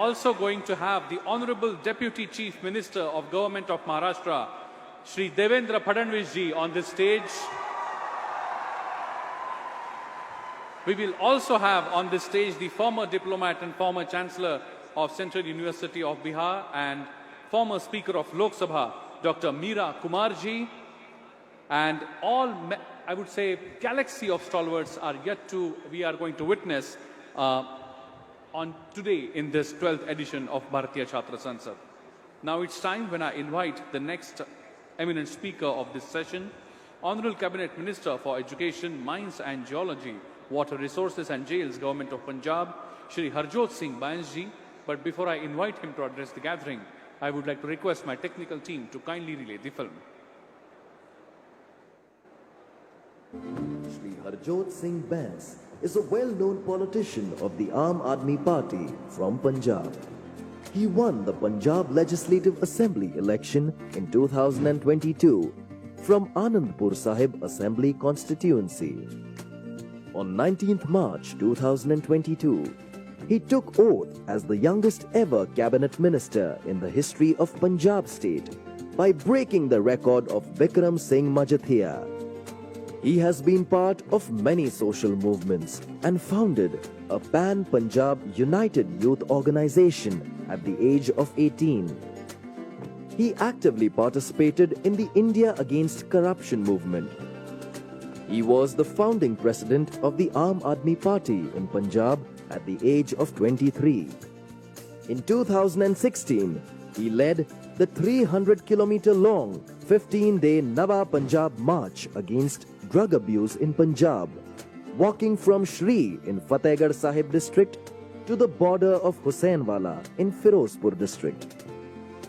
also going to have the Honorable Deputy Chief Minister of Government of Maharashtra, Shri Devendra Fadnavis ji, on this stage. We will also have on this stage the former diplomat and former Chancellor of Central University of Bihar and former Speaker of Lok Sabha, Dr. Meera Kumar ji, and all, I would say, galaxy of stalwarts we are going to witness on today in this 12th edition of Bharatiya Chhatra Sansad. Now it's time when I invite the next eminent speaker of this session, Honorable Cabinet Minister for Education, Mines and Geology, Water Resources and Jails, Government of Punjab, Shri Harjot Singh Bains ji. But before I invite him to address the gathering, I would like to request my technical team to kindly relay the film. Shri Harjot Singh Bains is a well-known politician of the Aam Aadmi Party from Punjab. He won the Punjab Legislative Assembly election in 2022 from Anandpur Sahib Assembly constituency. On 19th March 2022, he took oath as the youngest ever cabinet minister in the history of Punjab state by breaking the record of Bikram Singh Majathiya. He has been part of many social movements and founded a Pan-Punjab United Youth Organization at the age of 18. He actively participated in the India Against Corruption movement. He was the founding president of the Aam Aadmi Party in Punjab at the age of 23. In 2016, he led the 300-kilometer-long 15-day Nava Punjab March against drug abuse in Punjab, walking from Shri in Fatehgarh Sahib district to the border of Husainwala in Firozpur district.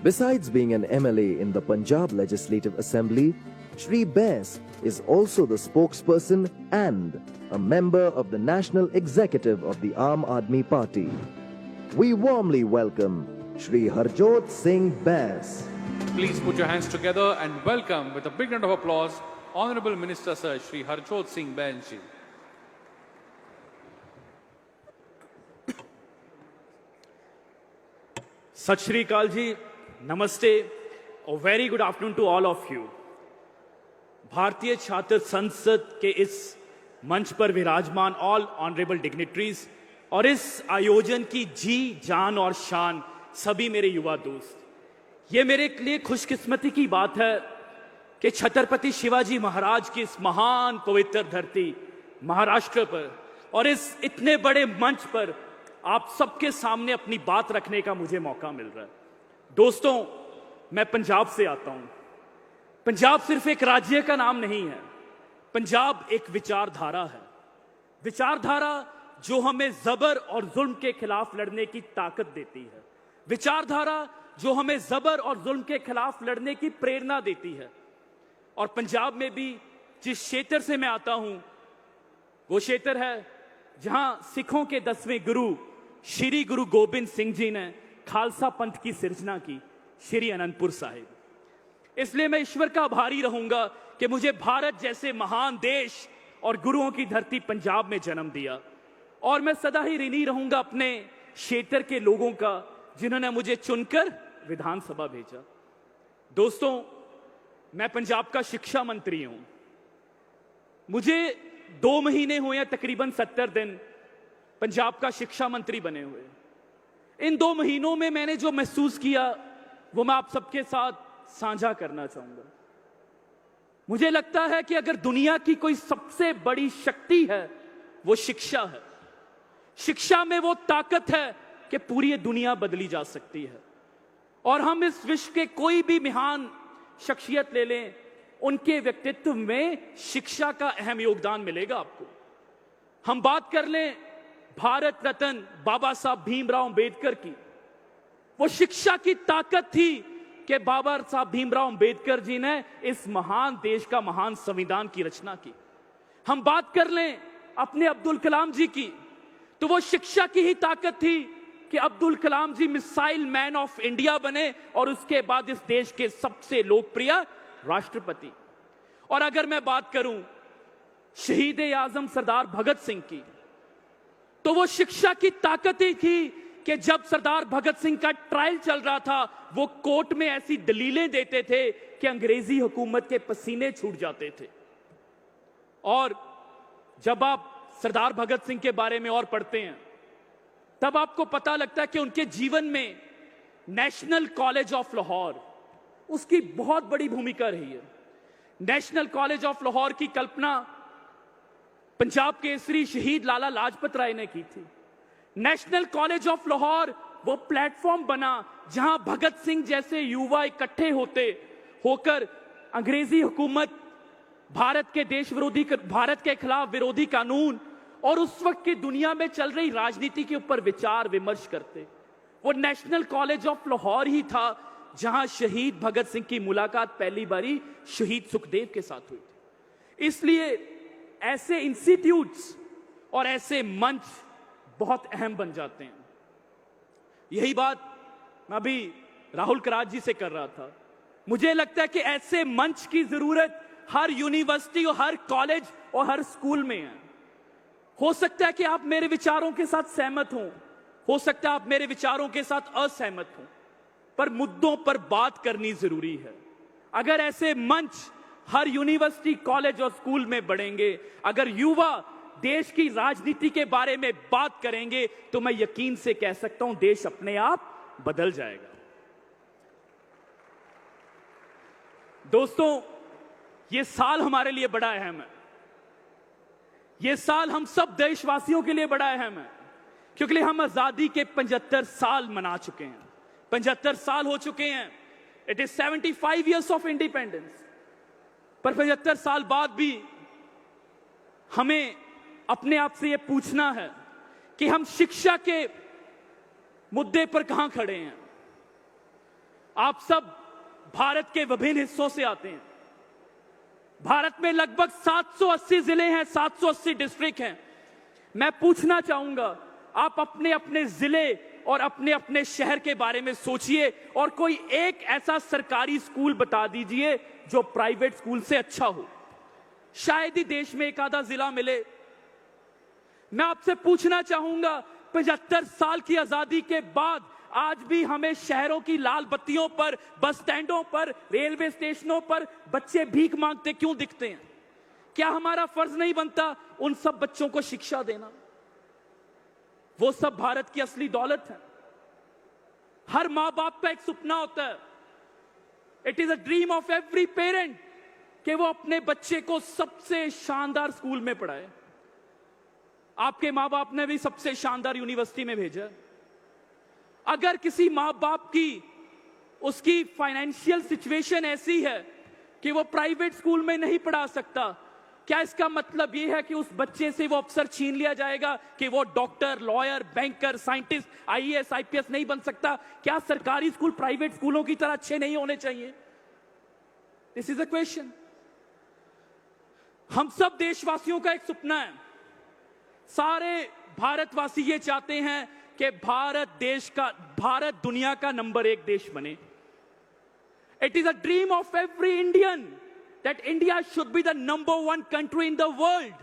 Besides being an MLA in the Punjab Legislative Assembly, Shri Bains is also the spokesperson and a member of the National Executive of the Aam Aadmi Party. We warmly welcome Shri Harjot Singh Bains. Please put your hands together and welcome with a big round of applause Honorable Minister Sir Shri Harjot Singh Bains ji. Sat Shri Akal ji, Namaste, a very good afternoon to all of you. भारतीय छात्र संसद के इस मंच पर विराजमान all honourable dignitaries और इस आयोजन की जी जान और शान सभी मेरे युवा दोस्त, ये मेरे लिए खुशकिस्मती की बात है कि छत्रपति शिवाजी महाराज की इस महान पवित्र धरती महाराष्ट्र पर और इस इतने बड़े मंच पर आप सबके सामने अपनी बात रखने का मुझे मौका मिल रहा है। दोस्तों, मैं पंजाब से आता हूं। पंजाब सिर्फ एक राज्य का नाम नहीं है, पंजाब एक विचारधारा है। विचारधारा जो हमें जबर और जुल्म के खिलाफ लड़ने की ताकत देती है, विचारधारा जो हमें जबर और जुल्म के खिलाफ लड़ने की प्रेरणा देती है। और पंजाब में भी जिस क्षेत्र से मैं आता हूं, वो क्षेत्र है जहां सिखों के 10वें गुरु श्री गुरु गोबिंद सिंह जी ने खालसा पंथ की सिरजना की, श्री अनंतपुर साहिब। इसलिए मैं ईश्वर का आभारी रहूंगा कि मुझे भारत जैसे महान देश और गुरुओं की धरती पंजाब में जन्म दिया, और मैं सदा ही ऋणी रहूंगा अपने क्षेत्र के लोगों का जिन्होंने मुझे चुनकर विधानसभा भेजा। दोस्तों, मैं पंजाब का शिक्षा मंत्री हूं। मुझे 2 महीने हुए हैं, तकरीबन 70 दिन पंजाब का शिक्षा मंत्री बने हुए। इन 2 महीनों में मैंने जो महसूस किया वो मैं आप सबके साथ साझा करना चाहूंगा। मुझे लगता है कि अगर दुनिया की कोई सबसे बड़ी शक्ति है वो शिक्षा है। शिक्षा में वो ताकत है कि पूरी दुनिया बदली जा सकती है। और हम इस विश्व के कोई भी महान शख्सियत ले लें, उनके व्यक्तित्व में शिक्षा का अहम योगदान मिलेगा आपको। हम बात कर लें भारत रत्न बाबा साहब भीमराव अंबेडकर की, वो शिक्षा की ताकत थी कि बाबा साहब भीमराव अंबेडकर जी ने इस महान देश का महान संविधान की रचना की। हम बात कर लें अपने अब्दुल कलाम जी की, तो वो शिक्षा की ही ताकत थी कि अब्दुल कलाम जी मिसाइल मैन ऑफ इंडिया बने और उसके बाद इस देश के सबसे लोकप्रिय राष्ट्रपति। और अगर मैं बात करूं शहीद ए आजम सरदार भगत सिंह की, तो वो शिक्षा की ताकत ही थी कि जब सरदार भगत सिंह का ट्रायल चल रहा था, वो कोर्ट में ऐसी दलीलें देते थे कि अंग्रेजी हुकूमत के पसीने छूट जाते थे। और जब आप सरदार भगत सिंह के बारे में और पढ़ते हैं, तब आपको पता लगता है कि उनके जीवन में नेशनल कॉलेज ऑफ लाहौर, उसकी बहुत बड़ी भूमिका रही है। नेशनल कॉलेज ऑफ लाहौर की कल्पना पंजाब केसरी शहीद लाला लाजपत राय ने की थी। नेशनल कॉलेज ऑफ लाहौर वो प्लेटफॉर्म बना जहां भगत सिंह जैसे युवा इकट्ठे होकर अंग्रेजी हुकूमत, भारत के खिलाफ विरोधी कानून और उस वक्त की दुनिया में चल रही राजनीति के ऊपर विचार विमर्श करते। वो नेशनल कॉलेज ऑफ लाहौर ही था जहां शहीद भगत सिंह की मुलाकात पहली बारी शहीद सुखदेव के साथ हुई थी। इसलिए ऐसे इंस्टीट्यूट्स और ऐसे मंच बहुत अहम बन जाते हैं। यही बात मैं अभी राहुल कराज जी से कर रहा था। मुझे लगता है कि ऐसे मंच की जरूरत हर यूनिवर्सिटी और हर कॉलेज और हर स्कूल में है। हो सकता है कि आप मेरे विचारों के साथ सहमत हो सकता है आप मेरे विचारों के साथ असहमत हों, पर मुद्दों पर बात करनी जरूरी है। अगर ऐसे मंच हर यूनिवर्सिटी, कॉलेज और स्कूल में बढ़ेंगे, अगर युवा देश की राजनीति के बारे में बात करेंगे, तो मैं यकीन से कह सकता हूं देश अपने आप बदल जाएगा। दोस्तों, ये साल हमारे लिए बड़ा अहम है। ये साल हम सब देशवासियों के लिए बड़ा अहम है, क्योंकि हम आजादी के 75 साल मना चुके हैं। 75 साल हो चुके हैं। It is 75 years of independence. पर 75 साल बाद भी हमें अपने आप से यह पूछना है कि हम शिक्षा के मुद्दे पर कहां खड़े हैं। आप सब भारत के विभिन्न हिस्सों से आते हैं। भारत में लगभग 780 जिले हैं, 780 डिस्ट्रिक्ट हैं। मैं पूछना चाहूंगा, आप अपने अपने जिले और अपने अपने शहर के बारे में सोचिए और कोई एक ऐसा सरकारी स्कूल बता दीजिए जो प्राइवेट स्कूल से अच्छा हो। शायद ही देश में एक आधा जिला मिले। मैं आपसे पूछना चाहूंगा, 75 साल की आजादी के बाद आज भी हमें शहरों की लाल बत्तियों पर, बस स्टैंडों पर, रेलवे स्टेशनों पर बच्चे भीख मांगते क्यों दिखते हैं? क्या हमारा फर्ज नहीं बनता उन सब बच्चों को शिक्षा देना? वो सब भारत की असली दौलत है। हर मां बाप का एक सपना होता है, it is a dream of every parent, कि वो अपने बच्चे को सबसे शानदार स्कूल में पढ़ाए। आपके मां बाप ने भी सबसे शानदार यूनिवर्सिटी में भेजा। अगर किसी मां बाप की उसकी फाइनेंशियल सिचुएशन ऐसी है कि वो प्राइवेट स्कूल में नहीं पढ़ा सकता, क्या इसका मतलब यह है कि उस बच्चे से वो अफसर छीन लिया जाएगा कि वो doctor, lawyer, banker, scientist, IAS, IPS नहीं बन सकता? क्या सरकारी स्कूल प्राइवेट स्कूलों की तरह अच्छे नहीं होने चाहिए? This is a question. हम सब देशवासियों का एक सपना है। सारे भारतवासी ये चाहते हैं कि भारत दुनिया का नंबर 1 देश बने। It is a dream of every Indian that India should be the number 1 country in the world.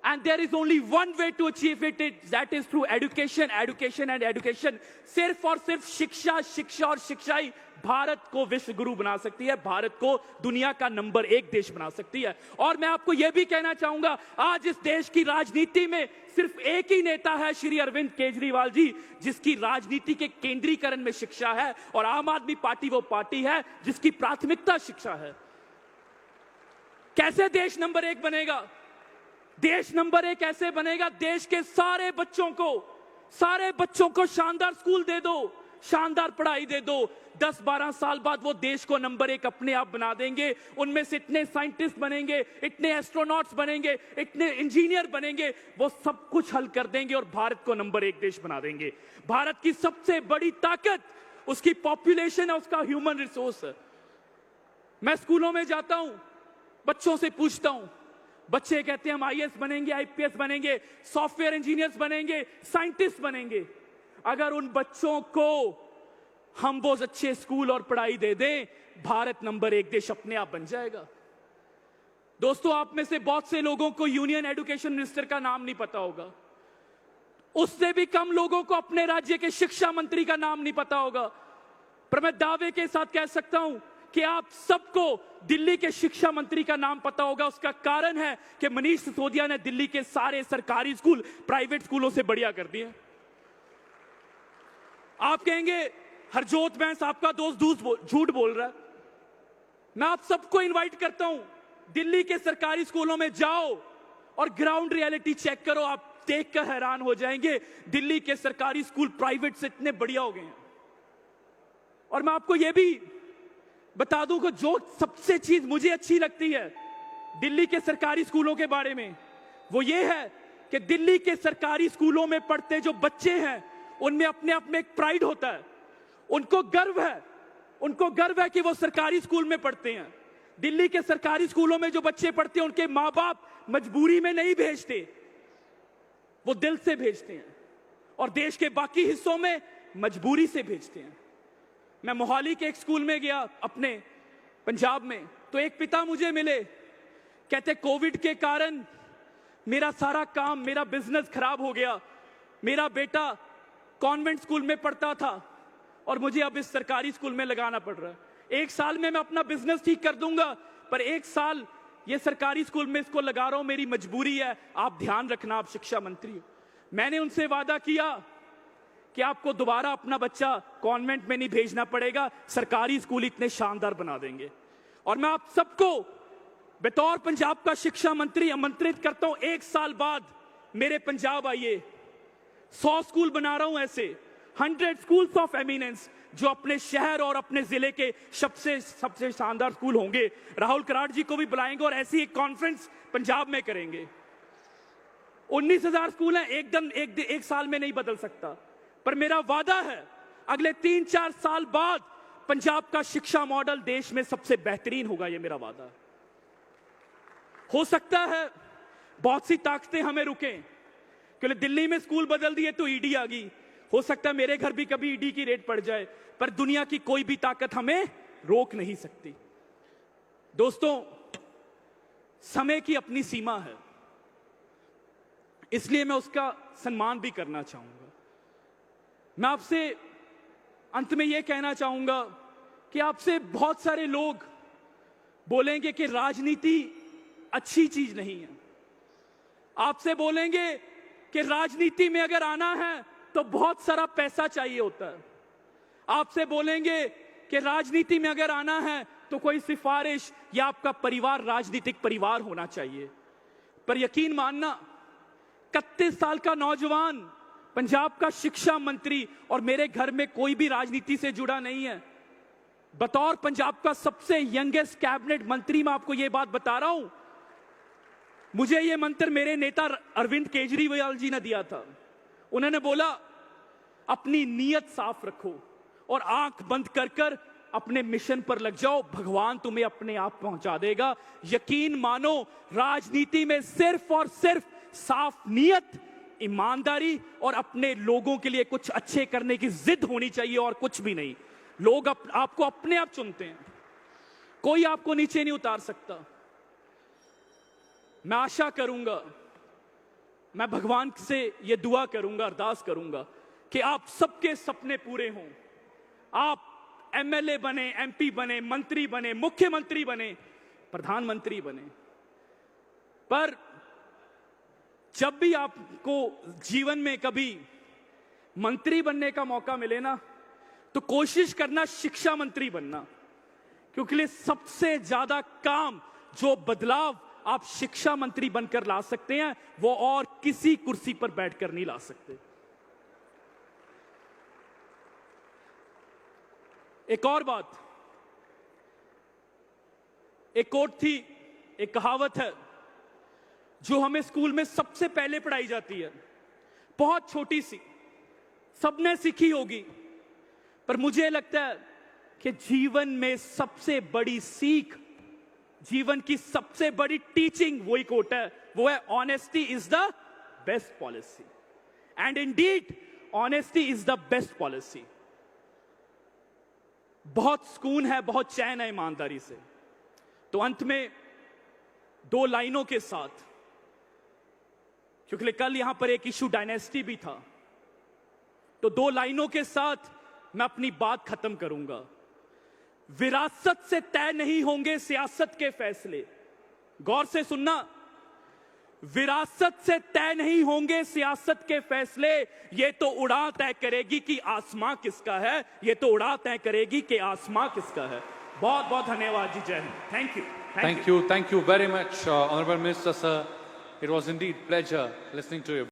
And there is only one way to achieve it, that is through education, education and education. सिर्फ और सिर्फ शिक्षा, शिक्षा और शिक्षा ही भारत को विश्व गुरु बना सकती है, भारत को दुनिया का नंबर 1 देश बना सकती है। और मैं आपको यह भी कहना चाहूंगा, आज इस देश की राजनीति में सिर्फ एक ही नेता है, श्री अरविंद केजरीवाल जी, जिसकी राजनीति के केंद्रीकरण में शिक्षा है। और आम आदमी पार्टी वो पार्टी है जिसकी प्राथमिकता शिक्षा है। कैसे देश नंबर 1 बनेगा? देश नंबर 1 कैसे बनेगा? देश के सारे बच्चों को शानदार स्कूल दे दो, शानदार पढ़ाई दे दो। 10-12 साल बाद वो देश को नंबर 1 अपने आप बना देंगे। उनमें से इतने साइंटिस्ट बनेंगे, इतने एस्ट्रोनॉट्स बनेंगे, इतने इंजीनियर बनेंगे, वो सब कुछ हल कर देंगे और भारत को नंबर 1 देश बना देंगे। भारत की सबसे बड़ी ताकत उसकी पॉपुलेशन है, उसका ह्यूमन रिसोर्स है। मैं स्कूलों में जाता हूं, बच्चों से पूछता हूं, बच्चे कहते हैं हम आईएएस बनेंगे, आईपीएस बनेंगे, सॉफ्टवेयर इंजीनियर्स बनेंगे, साइंटिस्ट बनेंगे। अगर उन बच्चों को हम बहुत अच्छे स्कूल और पढ़ाई दे दें, भारत नंबर 1 देश अपने आप बन जाएगा। दोस्तों, आप में से बहुत से लोगों को यूनियन एजुकेशन मिनिस्टर का नाम नहीं पता होगा। उससे भी कम लोगों को अपने राज्य के शिक्षा मंत्री का नाम नहीं पता होगा। पर मैं दावे के साथ कह सकता हूं कि आप सबको दिल्ली के शिक्षा मंत्री का नाम पता होगा। उसका कारण है कि मनीष सिसोदिया ने दिल्ली के सारे सरकारी स्कूल प्राइवेट स्कूलों से बढ़िया कर दिए। आप कहेंगे हरजोत बैंस आपका दोस्त झूठ बोल रहा है। मैं आप सबको इनवाइट करता हूं, दिल्ली के सरकारी स्कूलों में जाओ और ग्राउंड रियलिटी चेक करो। आप देखकर हैरान हो जाएंगे, दिल्ली के सरकारी स्कूल प्राइवेट से इतने बढ़िया हो गए हैं। और मैं आपको यह भी बता दूं कि जो सबसे चीज मुझे अच्छी लगती है दिल्ली के सरकारी स्कूलों के बारे में, वो ये है कि दिल्ली के सरकारी स्कूलों में पढ़ते जो बच्चे हैं उनमें अपने आप में एक प्राइड होता है। उनको गर्व है कि वो सरकारी स्कूल में पढ़ते हैं। दिल्ली के सरकारी स्कूलों में जो बच्चे पढ़ते हैं उनके मां बाप मजबूरी में नहीं भेजते, वो दिल से भेजते हैं। और देश के बाकी हिस्सों में मजबूरी से भेजते हैं। मैं मोहाली के एक स्कूल में गया अपने पंजाब में, तो एक पिता मुझे मिले, कहते कोविड के कारण मेरा सारा काम, मेरा बिजनेस खराब हो गया। मेरा बेटा कॉन्वेंट स्कूल में पढ़ता था और मुझे अब इस सरकारी स्कूल में लगाना पड़ रहा है। 1 साल में मैं अपना बिजनेस ठीक कर दूंगा, पर 1 साल ये सरकारी स्कूल में इसको लगा रहा हूं, मेरी मजबूरी है। आप ध्यान रखना, आप शिक्षा मंत्री हो। मैंने उनसे वादा किया कि आपको दोबारा अपना बच्चा कॉन्वेंट में नहीं भेजना पड़ेगा, सरकारी स्कूल इतने शानदार बना देंगे। और मैं आप सबको बतौर पंजाब का शिक्षा मंत्री आमंत्रित करता हूं, 1 साल बाद मेरे पंजाब आइए। 100 स्कूल बना रहा हूं ऐसे, 100 स्कूल्स ऑफ एमिनेंस, जो अपने शहर और अपने जिले के सबसे शानदार स्कूल होंगे। राहुल कराड़ जी को भी बुलाएंगे और ऐसी एक कॉन्फ्रेंस पंजाब में करेंगे। 19,000 स्कूल हैं, एक साल में नहीं बदल सकता, पर मेरा वादा है अगले 3-4 साल बाद पंजाब का शिक्षा मॉडल देश में सबसे बेहतरीन होगा। ये मेरा वादा है। हो सकता है बहुत सी ताकतें हमें रुकें, क्योंकि दिल्ली में स्कूल बदल दिए तो ईडी आ गई। हो सकता है मेरे घर भी कभी ईडी की रेड पड़ जाए, पर दुनिया की कोई भी ताकत हमें रोक नहीं सकती। दोस्तों, समय की अपनी सीमा है, इसलिए मैं उसका सम्मान भी करना चाहूंगा। मैं आपसे अंत में यह कहना चाहूंगा कि आपसे बहुत सारे लोग बोलेंगे कि राजनीति अच्छी चीज नहीं है। आपसे बोलेंगे कि राजनीति में अगर आना है तो बहुत सारा पैसा चाहिए होता है। आपसे बोलेंगे कि राजनीति में अगर आना है तो कोई सिफारिश या आपका परिवार राजनीतिक परिवार होना चाहिए। पर यकीन मानना, 31 साल का नौजवान पंजाब का शिक्षा मंत्री, और मेरे घर में कोई भी राजनीति से जुड़ा नहीं है। बतौर पंजाब का सबसे यंगेस्ट कैबिनेट मंत्री मैं आपको यह बात बता रहा हूं। मुझे यह मंत्र मेरे नेता अरविंद केजरीवाल जी ने दिया था। उन्होंने बोला, अपनी नीयत साफ रखो और आंख बंद कर अपने मिशन पर लग जाओ, भगवान तुम्हें अपने आप पहुंचा देगा। यकीन मानो, राजनीति में सिर्फ और सिर्फ साफ नीयत, ईमानदारी और अपने लोगों के लिए कुछ अच्छे करने की जिद होनी चाहिए, और कुछ भी नहीं। लोग आपको अपने आप चुनते हैं, कोई आपको नीचे नहीं उतार सकता। मैं आशा करूंगा, मैं भगवान से यह दुआ करूंगा, अरदास करूंगा कि आप सबके सपने पूरे हों। आप एमएलए बने, एमपी बने, मंत्री बने, मुख्यमंत्री बने, प्रधानमंत्री बने, पर जब भी आपको जीवन में कभी मंत्री बनने का मौका मिले ना, तो कोशिश करना शिक्षा मंत्री बनना, क्योंकि सबसे ज्यादा काम, जो बदलाव आप शिक्षा मंत्री बनकर ला सकते हैं, वो और किसी कुर्सी पर बैठकर नहीं ला सकते। एक और बात, एक कोट थी, एक कहावत है जो हमें स्कूल में सबसे पहले पढ़ाई जाती है, बहुत छोटी सी, सबने सीखी होगी, पर मुझे लगता है कि जीवन में सबसे बड़ी सीख, जीवन की सबसे बड़ी टीचिंग वही कोट है, वो है honesty is the best policy. And Indeed honesty is the best policy. बहुत सुकून है, बहुत चैन है ईमानदारी से। तो अंत में 2 लाइनों के साथ क्योंकि कल यहां पर एक इशू डायनेस्टी भी था। तो 2 लाइनों के साथ मैं अपनी बात खत्म करूंगा। विरासत से तय नहीं होंगे सियासत के फैसले। गौर से सुनना, विरासत से तय नहीं होंगे सियासत के फैसले। ये तो उड़ान तय करेगी कि आसमां किसका है। ये तो उड़ान तय करेगी कि आसमां किसका है। बहुत बहुत धन्यवाद जी। जय Hind. Thank you. Thank you very much, Honorable Minister, sir. It was indeed pleasure listening to you.